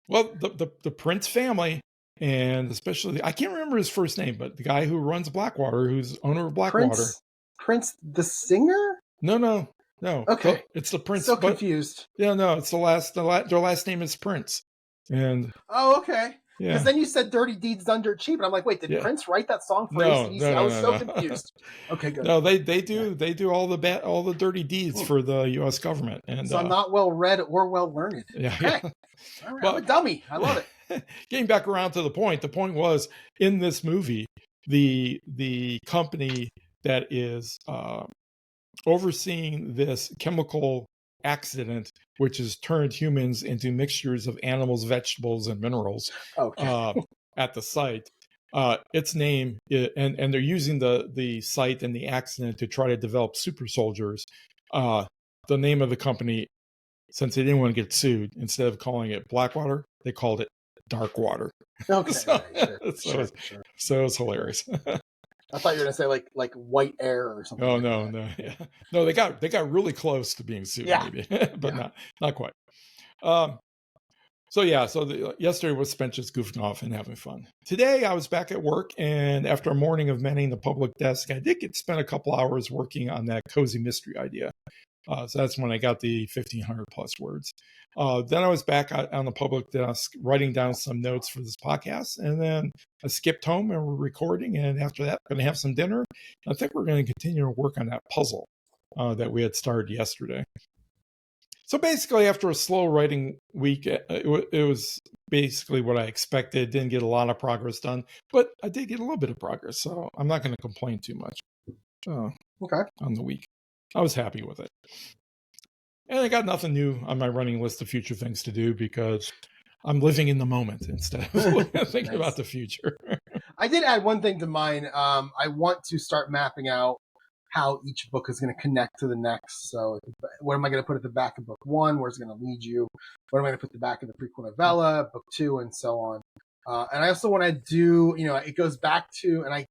Well, the Prince family, and especially, I can't remember his first name, but the guy who runs Blackwater, who's owner of Blackwater. Prince the singer? No. Okay. It's the Prince. So confused. Yeah, no, it's their last name is Prince. And okay. Yeah. Because then you said "Dirty Deeds Done Dirt Cheap," and I'm like, "Wait, did Prince write that song for AC/DC?" No, I was so confused. Okay, good. No, they do all the dirty deeds for the U.S. government, and so I'm not well read or well learned. Yeah. Okay. All right, I'm a dummy. I love it. Getting back around to the point was in this movie, the company that is overseeing this chemical accident, which has turned humans into mixtures of animals, vegetables, and minerals at the site. Its name, and they're using the site and the accident to try to develop super soldiers. The name of the company, since they didn't want to get sued, instead of calling it Blackwater, they called it Darkwater. Okay, so it's hilarious. I thought you were gonna say like White Air or something. Oh no, yeah. No, they got really close to being sued, maybe, but not quite. So yesterday was spent just goofing off and having fun. Today I was back at work, and after a morning of manning the public desk, I did spend a couple hours working on that cozy mystery idea. So that's when I got the 1,500 plus words. Then I was back on the public desk writing down some notes for this podcast. And then I skipped home and we're recording. And after that, I'm going to have some dinner. I think we're going to continue to work on that puzzle that we had started yesterday. So basically, after a slow writing week, it was basically what I expected. Didn't get a lot of progress done, but I did get a little bit of progress. So I'm not going to complain too much on the week. I was happy with it. And I got nothing new on my running list of future things to do because I'm living in the moment instead of thinking about the future. I did add one thing to mine. I want to start mapping out how each book is going to connect to the next. So what am I going to put at the back of book one? Where's it going to lead you? What am I going to put at the back of the prequel novella, book two, and so on? And I also want to do, it goes back to, and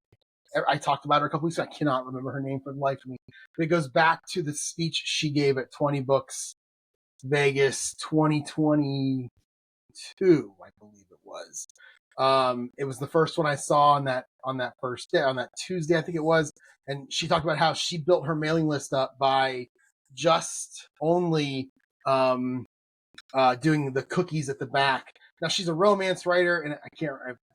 I talked about her a couple weeks ago. I cannot remember her name for the life of me. But it goes back to the speech she gave at 20 Books Vegas 2022, I believe it was. It was the first one I saw on that first day, on that Tuesday, I think it was. And she talked about how she built her mailing list up by just only doing the cookies at the back. Now she's a romance writer, and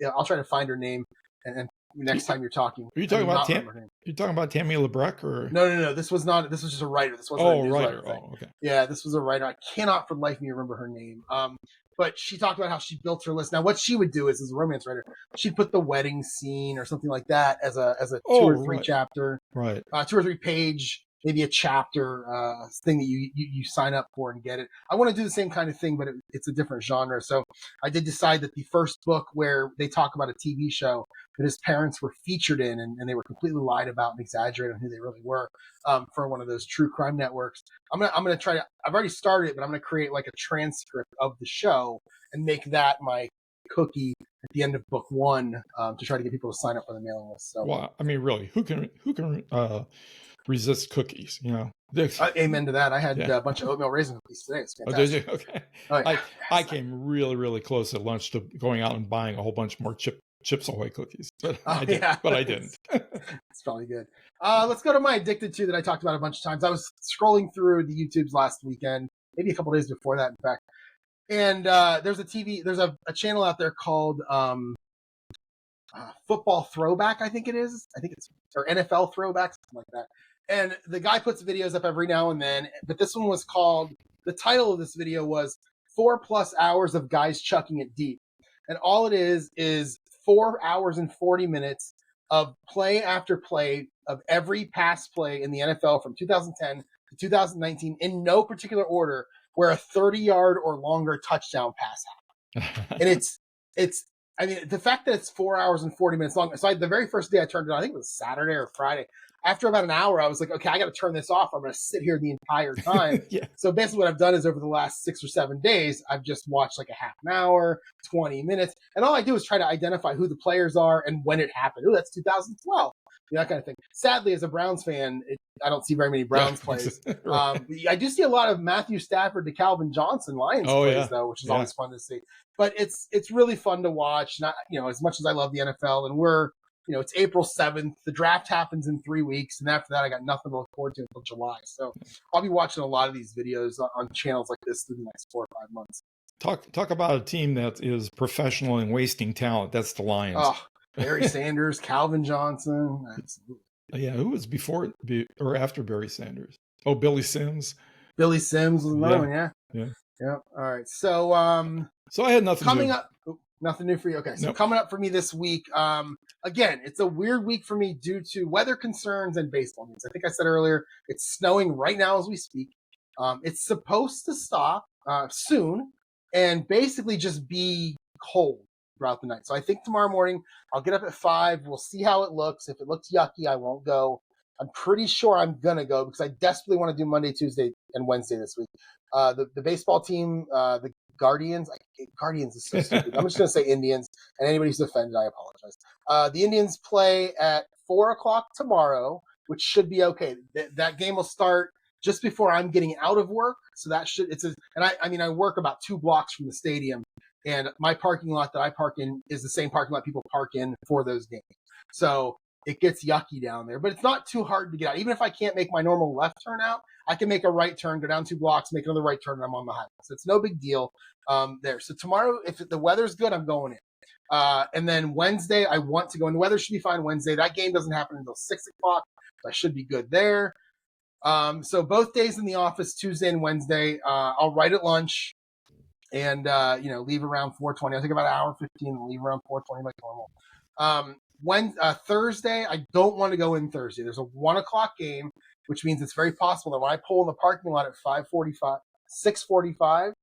I'll try to find her name and next time you're talking. Are you talking about You're talking about Tammy Lebrecq or No. This was just a writer. This wasn't a writer. Oh, okay. Yeah, this was a writer. I cannot for the life of me remember her name. But she talked about how she built her list. Now, what she would do is, as a romance writer, she'd put the wedding scene or something like that as a 2 or 3 chapter, 2 or 3 page maybe a chapter thing that you sign up for and get it. I want to do the same kind of thing, but it's a different genre. So I did decide that the first book where they talk about a TV show that his parents were featured in and they were completely lied about and exaggerated on who they really were for one of those true crime networks. I'm gonna try to. I've already started it, but I'm gonna create like a transcript of the show and make that my cookie at the end of book 1 to try to get people to sign up for the mailing list. So, well, I mean, really, who can resist cookies? Amen to that. I had a bunch of oatmeal raisin cookies today. It's fantastic. Did you? Okay. Oh, yeah. I came really, really close at lunch to going out and buying a whole bunch more Chips Ahoy cookies, but I didn't. It's probably good. Let's go to my addicted to that I talked about a bunch of times. I was scrolling through the YouTubes last weekend, maybe a couple days before that, in fact. And there's a channel out there called Football Throwback, I think it's or NFL Throwback, something like that. And the guy puts videos up every now and then, but this one was called, the title of this video was 4+ hours of guys chucking it deep. And all it is 4 hours and 40 minutes of play after play of every pass play in the NFL from 2010 to 2019 in no particular order where a 30-yard or longer touchdown pass happened. And I mean, the fact that it's 4 hours and 40 minutes long. So the very first day I turned it on, I think it was Saturday or Friday. After about an hour, I was like, okay, I got to turn this off. I'm going to sit here the entire time. Yeah. So basically what I've done is over the last 6 or 7 days, I've just watched like a half an hour, 20 minutes. And all I do is try to identify who the players are and when it happened. Oh, that's 2012. That kind of thing. Sadly, as a Browns fan, I don't see very many Browns plays. Right. I do see a lot of Matthew Stafford to Calvin Johnson Lions plays, though, which is always fun to see. But it's really fun to watch. Not as much as I love the NFL, and we're it's April 7th. The draft happens in 3 weeks, and after that, I got nothing to look forward to until July. So I'll be watching a lot of these videos on channels like this through the next 4 or 5 months. Talk about a team that is professional and wasting talent. That's the Lions. Oh, Barry Sanders, Calvin Johnson. Absolutely. Yeah, who was before or after Barry Sanders? Oh, Billy Sims. Billy Sims was another one, yeah. All right. So I had nothing coming up. Nothing new for you. Okay. So coming up for me this week, again, it's a weird week for me due to weather concerns and baseball news. I think I said earlier, it's snowing right now as we speak. It's supposed to stop soon and basically just be cold throughout the night. So I think tomorrow morning I'll get up at 5. We'll see how it looks. If it looks yucky, I won't go. I'm pretty sure I'm going to go because I desperately want to do Monday, Tuesday, and Wednesday this week. The baseball team, the Guardians is so stupid. I'm just going to say Indians, and anybody who's offended, I apologize. The Indians play at 4:00 tomorrow, which should be okay. That game will start just before I'm getting out of work. So that I work about 2 blocks from the stadium, and my parking lot that I park in is the same parking lot people park in for those games. So it gets yucky down there, but it's not too hard to get out. Even if I can't make my normal left turn out, I can make a right turn, go down 2 blocks, make another right turn, and I'm on the highway. So it's no big deal there. So tomorrow, if the weather's good, I'm going in. And then Wednesday, I want to go, and the weather should be fine Wednesday. That game doesn't happen until 6:00, so I should be good there. So both days in the office, Tuesday and Wednesday, I'll write at lunch and, leave around 4:20. I'll take about an hour 15 and leave around 4:20 like normal. Thursday, I don't want to go in Thursday. There's a 1:00 game, which means it's very possible that when I pull in the parking lot at 6:45,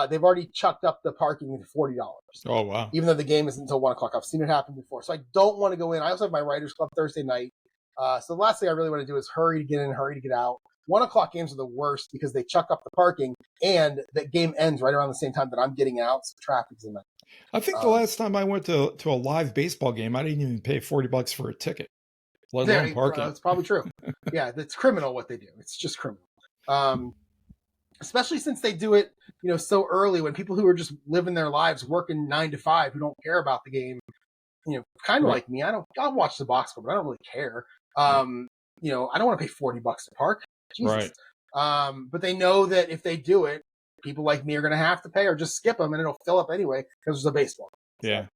they've already chucked up the parking to $40. Oh, wow. Even though the game isn't until 1:00. I've seen it happen before. So I don't want to go in. I also have my Writers Club Thursday night. So the last thing I really want to do is hurry to get in, hurry to get out. 1:00 games are the worst because they chuck up the parking and that game ends right around the same time that I'm getting out. So traffic's in there. I think the last time I went to a live baseball game, I didn't even pay $40 for a ticket, let alone parking. That's probably true. Yeah, that's criminal what they do. It's just criminal. Especially since they do it, so early when people who are just living their lives working 9 to 5 who don't care about the game, kind of like me. I'll watch the box score, but I don't really care. I don't want to pay $40 to park. Jesus. Right. But they know that if they do it, people like me are going to have to pay or just skip them and it'll fill up anyway because there's a baseball. Yeah.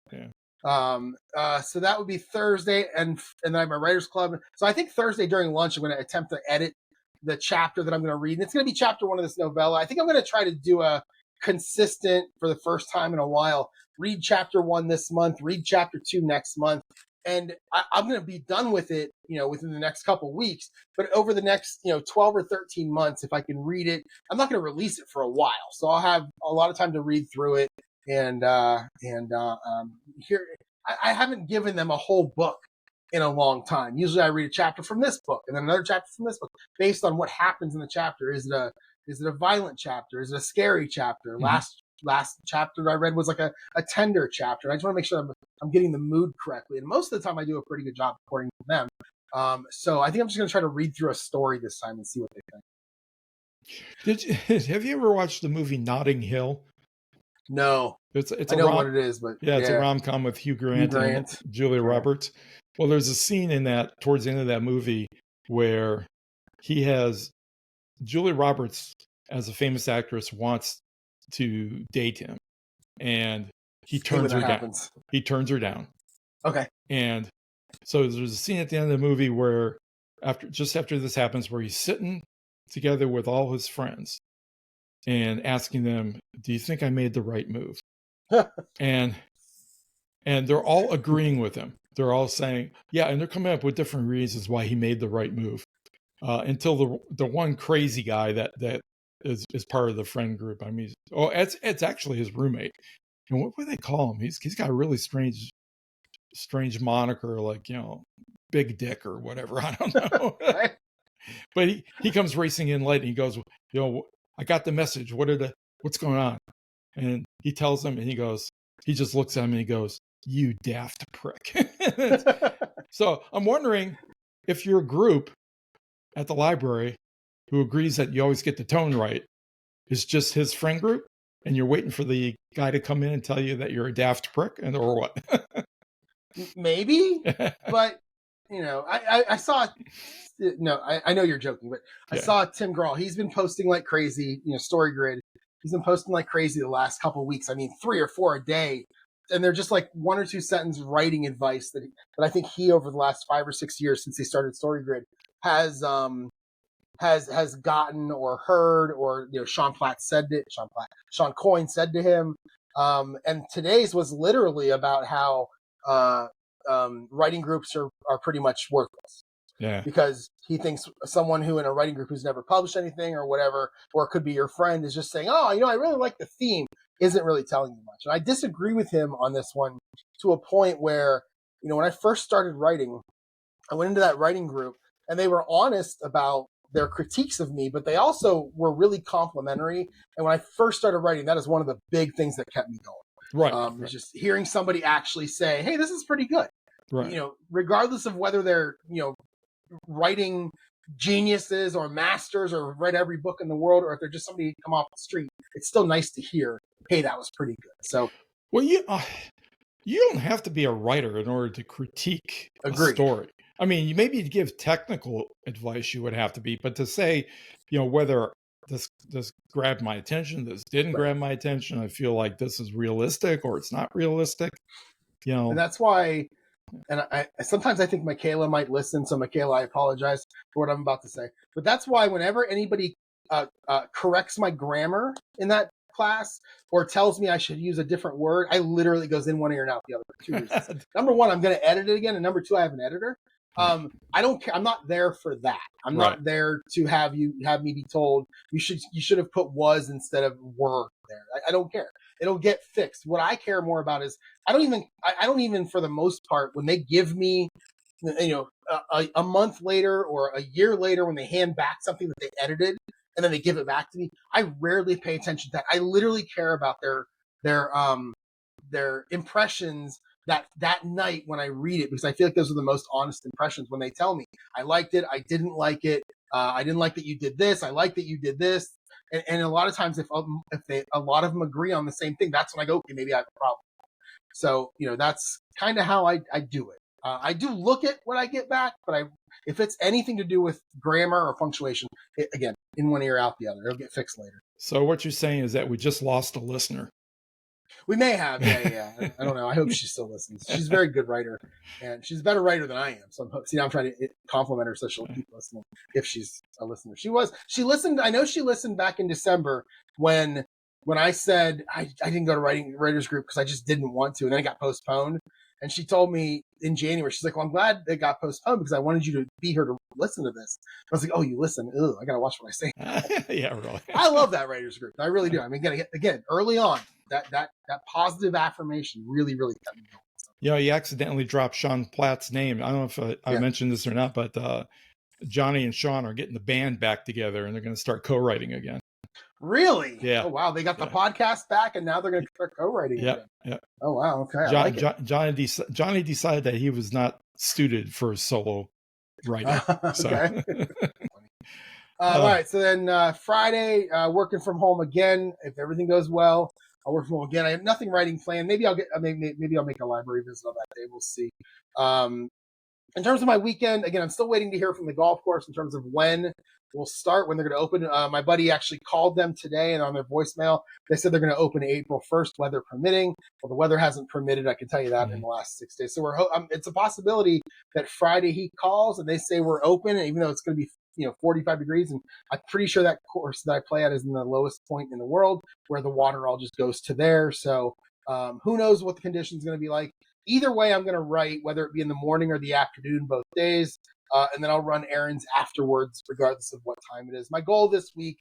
So that would be Thursday and then I have my Writers Club. So I think Thursday during lunch, I'm going to attempt to edit the chapter that I'm going to read. And it's going to be chapter 1 of this novella. I think I'm going to try to do a consistent, for the first time in a while, read chapter 1 this month, read chapter 2 next month, and I'm going to be done with it, within the next couple of weeks. But over the next, 12 or 13 months, if I can read it, I'm not going to release it for a while. So I'll have a lot of time to read through it. And here, I haven't given them a whole book in a long time. Usually I read a chapter from this book and then another chapter from this book based on what happens in the chapter. Is it a violent chapter? Is it a scary chapter? Mm-hmm. Last chapter I read was like a tender chapter. I just want to make sure I'm getting the mood correctly. And most of the time I do a pretty good job according to them. So I think I'm just going to try to read through a story this time and see what they think. Have you ever watched the movie Notting Hill? No. It's I know what it is, but it's a rom-com with Hugh Grant and Julia Roberts. Well, there's a scene in that towards the end of that movie where he has Julia Roberts, as a famous actress, wants to date him, and he turns her down. He turns her down. Okay. And so there's a scene at the end of the movie where after this happens, where he's sitting together with all his friends and asking them, "Do you think I made the right move?" and they're all agreeing with him. They're all saying, "Yeah," and they're coming up with different reasons why he made the right move. Until the one crazy guy that is part of the friend group. I mean, it's actually his roommate. And what would they call him? He's got a really strange moniker, like, Big Dick or whatever. I don't know. But he comes racing in late and he goes, "I got the message. What's going on?" And he tells him, and he just looks at him and he goes, "You daft prick." So I'm wondering if your group at the library who agrees that you always get the tone right is just his friend group, and you're waiting for the guy to come in and tell you that you're a daft prick, or what? Maybe, but I saw. No, I know you're joking, but I saw Tim Grahl. He's been posting like crazy. Story Grid. He's been posting like crazy the last couple of weeks. I mean, 3 or 4 a day, and they're just like 1 or 2 sentence writing advice that I think he, over the last 5 or 6 years since he started Story Grid, has gotten or heard, or Sean Coyne said to him. And today's was literally about how writing groups are pretty much worthless. Yeah. Because he thinks someone who in a writing group who's never published anything or whatever, or it could be your friend, is just saying, "Oh, I really like the theme," isn't really telling you much. And I disagree with him on this one to a point where, when I first started writing, I went into that writing group and they were honest about their critiques of me, but they also were really complimentary. And when I first started writing, that is one of the big things that kept me going. Right. Just hearing somebody actually say, "Hey, this is pretty good." Right. Regardless of whether they're, writing geniuses or masters or read every book in the world, or if they're just somebody who come off the street, it's still nice to hear, "Hey, that was pretty good." So, well, you don't have to be a writer in order to critique a story. I mean, maybe to give technical advice, you would have to be, but to say, whether this grabbed my attention, this didn't grab my attention, I feel like this is realistic or it's not realistic, And that's why, and I sometimes I think Michaela might listen. So Michaela, I apologize for what I'm about to say, but that's why whenever anybody corrects my grammar in that class or tells me I should use a different word, I literally goes in one ear and out the other for 2 reasons. Number one, I'm going to edit it again, and number two, I have an editor. I don't care. I'm not there for that. I'm not there to have me be told you should have put was instead of were there. I don't care. It'll get fixed. What I care more about is I don't even for the most part, when they give me, a month later or a year later, when they hand back something that they edited and then they give it back to me, I rarely pay attention to that. I literally care about their impressions that night when I read it, because I feel like those are the most honest impressions, when they tell me I liked it, I didn't like it, I didn't like that you did this, I like that you did this. And a lot of times if a lot of them agree on the same thing, that's when I go, okay, maybe I have a problem. So, that's kind of how I do it. I do look at what I get back, but if it's anything to do with grammar or punctuation, again, in one ear, out the other. It'll get fixed later. So what you're saying is that we just lost a listener. We may have, yeah. I don't know. I hope she still listens. She's a very good writer, and she's a better writer than I am. So I'm trying to compliment her so she'll keep listening if she's a listener. She listened. I know she listened back in December when I said I didn't go to writers group because I just didn't want to, and then it got postponed. And she told me in January, she's like, well, I'm glad it got postponed because I wanted you to be here to listen to this. I was like, oh, you listen? Ugh, I got to watch what I say. Yeah, really. I love that writers group. I really do. I mean, again, early on, that positive affirmation really, really kept me going. So. You know, you accidentally dropped Sean Platt's name. I don't know if I mentioned this or not, but Johnny and Sean are getting the band back together, and they're going to start co-writing again. Really? Yeah. Oh, wow. They got the podcast back, and now they're going to start co-writing again. Yeah. Oh, wow. Okay. Johnny decided that he was not suited for solo writing. Okay. All right. So then Friday, working from home again. If everything goes well, I'll work from home again. I have nothing writing planned. Maybe I'll make a library visit on that day. We'll see. In terms of my weekend, again, I'm still waiting to hear from the golf course in terms of when we'll start, when they're going to open. My buddy actually called them today, and on their voicemail, they said they're going to open April 1st, weather permitting. Well, the weather hasn't permitted, I can tell you that, in the last 6 days. So it's a possibility that Friday he calls and they say we're open, and even though it's going to be 45 degrees, and I'm pretty sure that course that I play at is in the lowest point in the world where the water all just goes to there. So who knows what the conditions is going to be like. Either way, I'm going to write, whether it be in the morning or the afternoon, both days, and then I'll run errands afterwards, regardless of what time it is. My goal this week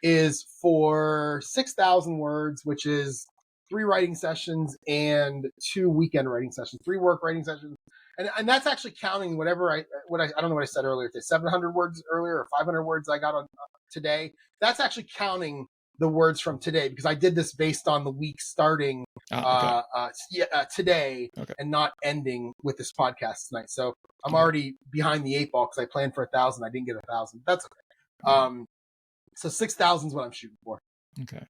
is for 6,000 words, which is 3 writing sessions and 2 weekend writing sessions, 3 work writing sessions. And that's actually counting whatever I don't know what I said earlier today, 700 words earlier or 500 words I got on today. That's actually counting the words from today, because I did this based on the week starting today and not ending with this podcast tonight. So I'm already behind the 8 ball because I planned for 1,000. I didn't get 1,000. That's okay. So 6,000 is what I'm shooting for. Okay.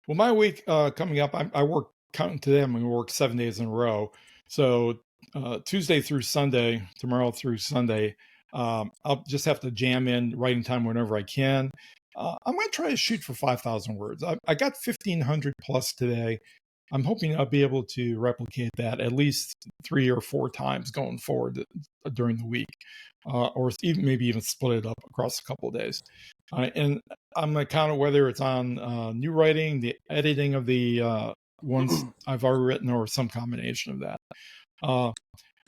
Well, my week coming up, I work, counting today, I'm going to work 7 days in a row. So Tuesday through Sunday, tomorrow through Sunday, I'll just have to jam in writing time whenever I can. I'm going to try to shoot for 5,000 words. I got 1,500 plus today. I'm hoping I'll be able to replicate that at least 3 or 4 times going forward during the week, or maybe even split it up across a couple of days. And I'm going to count it whether it's on new writing, the editing of the ones I've already written, or some combination of that.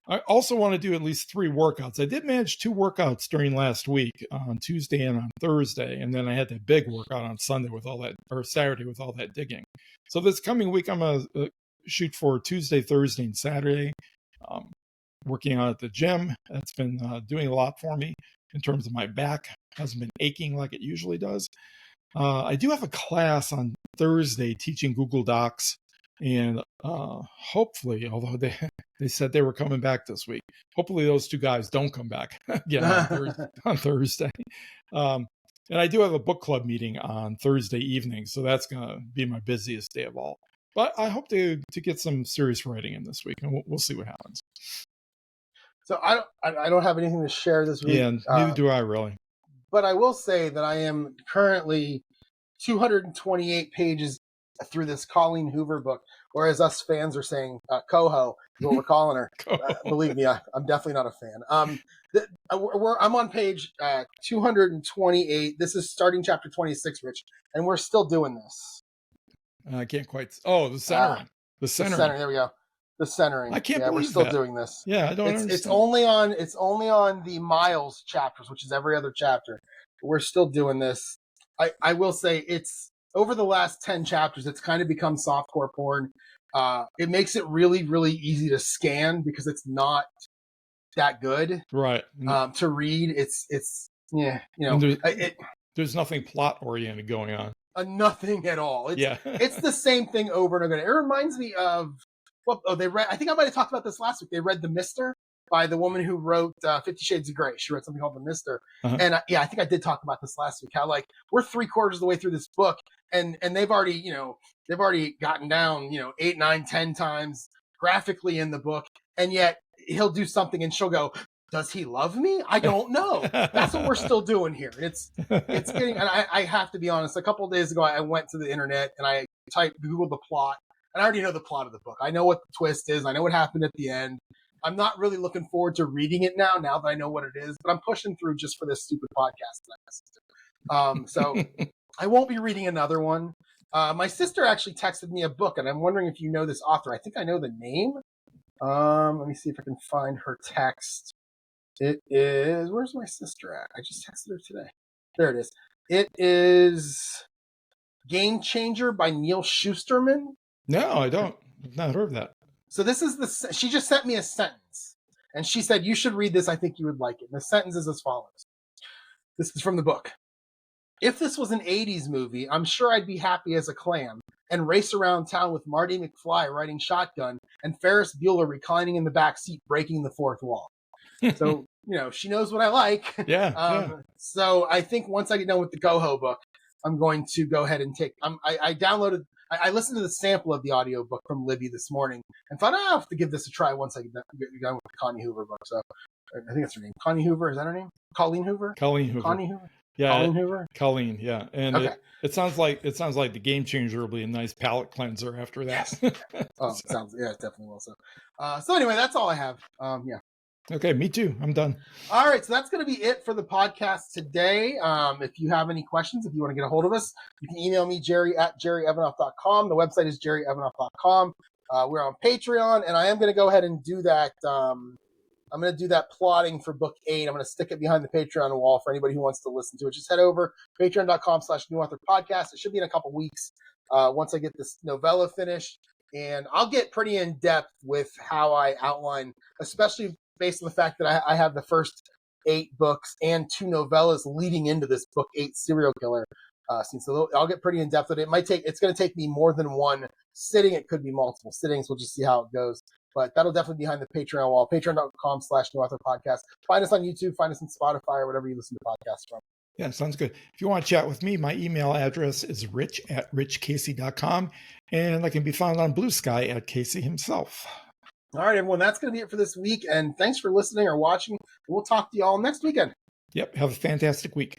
I also want to do at least 3 workouts. I did manage 2 workouts during last week, on Tuesday and on Thursday. And then I had that big workout on Sunday or Saturday with all that digging. So this coming week, I'm going to shoot for Tuesday, Thursday, and Saturday. Working out at the gym. That's been doing a lot for me in terms of my back. Hasn't been aching like it usually does. I do have a class on Thursday teaching Google Docs. And hopefully, although they said they were coming back this week, hopefully those 2 guys don't come back again on Thursday. And I do have a book club meeting on Thursday evening, so that's going to be my busiest day of all. But I hope to get some serious writing in this week, and we'll see what happens. So I don't have anything to share this week. Yeah, neither do I really. But I will say that I am currently 228 pages through this Colleen Hoover book, or as us fans are saying, Coho is what we're calling her. Believe me, I'm definitely not a fan. I'm on page 228. This is starting chapter 26, Rich, and we're still doing this. I can't quite. Oh, the centering. The centering. There we go. The centering. I can't believe we're still that. doing this. Yeah, I don't understand. It's only on the Miles chapters, which is every other chapter. We're still doing this. I will say it's over the last 10 chapters, it's kind of become softcore porn. It makes it really, really easy to scan because it's not that good. Right. To read. There's nothing plot oriented going on. Nothing at all. It's the same thing over and over again. It reminds me of they read. I think I might have talked about this last week. They read The Mister by the woman who wrote 50 Shades of Grey. She wrote something called The Mister. And I think I did talk about this last week. How we're 3/4 of the way through this book, and they've already gotten down 8, 9, 10 times graphically in the book, and yet he'll do something and she'll go, does he love me? I don't know. That's what we're still doing here. It's getting, and I have to be honest, a couple of days ago, I went to the internet and I Googled the plot, and I already know the plot of the book. I know what the twist is. I know what happened at the end. I'm not really looking forward to reading it now that I know what it is, but I'm pushing through just for this stupid podcast that I listened to. So I won't be reading another one. My sister actually texted me a book, and I'm wondering if you know this author. I think I know the name. Let me see if I can find her text. It is, where's my sister at? I just texted her today. There it is. It is Game Changer by Neil Shusterman. No, I don't. I've not heard of that. So this is she just sent me a sentence, and she said, you should read this. I think you would like it. And the sentence is as follows. This is from the book. If this was an 80s movie, I'm sure I'd be happy as a clam and race around town with Marty McFly riding shotgun and Ferris Bueller reclining in the back seat, breaking the fourth wall. So, she knows what I like. Yeah. So I think once I get done with the Goho book, I'm going to go ahead and I listened to the sample of the audiobook from Libby this morning and thought, I have to give this a try once I get done with the Connie Hoover book. So I think that's her name. Connie Hoover, is that her name? Colleen Hoover? Colleen Hoover. Connie Hoover? Yeah. Colleen Hoover? Colleen, yeah. And okay. it sounds like the Game Changer will be a nice palate cleanser after that. Yes. Oh, it definitely will. So anyway, that's all I have. Yeah. Okay, me too. I'm done. All right, so that's going to be it for the podcast today. If you have any questions, if you want to get a hold of us, you can email me, jerry@jerryevanoff.com. The website is jerryevanoff.com. We're on Patreon, and I am going to go ahead and do that. I'm going to do that plotting for book 8. I'm going to stick it behind the Patreon wall for anybody who wants to listen to it. Just head over, patreon.com/newauthorpodcast. It should be in a couple weeks once I get this novella finished. And I'll get pretty in-depth with how I outline, especially based on the fact that I have the first 8 books and 2 novellas leading into this book 8 serial killer scene. So I'll get pretty in-depth with it. It's going to take me more than one sitting. It could be multiple sittings. We'll just see how it goes. But that'll definitely be behind the Patreon wall, patreon.com/newauthorpodcast. Find us on YouTube, find us on Spotify, or whatever you listen to podcasts from. Yeah, sounds good. If you want to chat with me, my email address is rich@richcacy.com, and I can be found on Blue Sky at Kacy himself. All right, everyone, that's going to be it for this week. And thanks for listening or watching. We'll talk to you all next weekend. Yep, have a fantastic week.